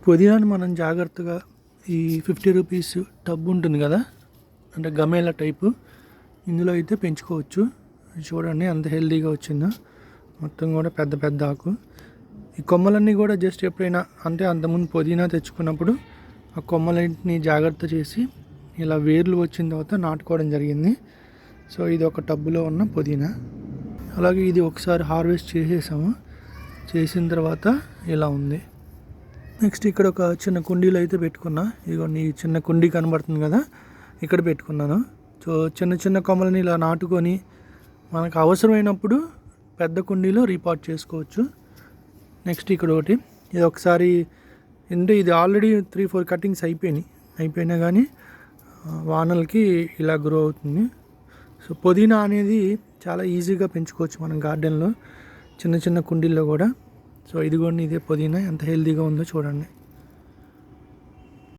పుదీనాని మనం జాగ్రత్తగా ఈ 50 రూపీస్ టబ్ ఉంటుంది కదా, అంటే గమేలా టైపు, ఇందులో అయితే పెంచుకోవచ్చు. చూడండి ఎంత హెల్తీగా వచ్చిందో, మొత్తం కూడా పెద్ద పెద్ద ఆకు. ఈ కొమ్మలన్నీ కూడా జస్ట్ ఎప్పుడైనా అంటే అంతకుముందు పుదీనా తెచ్చుకున్నప్పుడు ఆ కొమ్మలన్నింటినీ జాగ్రత్త చేసి ఇలా వేర్లు వచ్చిన తర్వాత నాటుకోవడం జరిగింది. సో ఇది ఒక టబ్బులో ఉన్న పుదీనా. అలాగే ఇది ఒకసారి హార్వెస్ట్ చేసేసాము, చేసిన తర్వాత ఇలా ఉంది. నెక్స్ట్ ఇక్కడ ఒక చిన్న కుండీలో అయితే పెట్టుకున్నా. ఇదిగోండి ఈ చిన్న కుండీ కనబడుతుంది కదా, ఇక్కడ పెట్టుకున్నాను. సో చిన్న చిన్న కొమ్మలని ఇలా నాటుకొని మనకు అవసరమైనప్పుడు పెద్ద కుండీలో రీపాట్ చేసుకోవచ్చు. నెక్స్ట్ ఇక్కడ ఒకటి, ఇది ఒకసారి అంటే ఇది ఆల్రెడీ 3-4 కటింగ్స్ అయిపోయినా కానీ వానలకి ఇలా గ్రో అవుతుంది. సో పుదీనా అనేది చాలా ఈజీగా పెంచుకోవచ్చు మనం గార్డెన్లో, చిన్న చిన్న కుండీల్లో కూడా. సో ఇదిగోండి ఇదే పుదీనా ఎంత హెల్తీగా ఉందో చూడండి.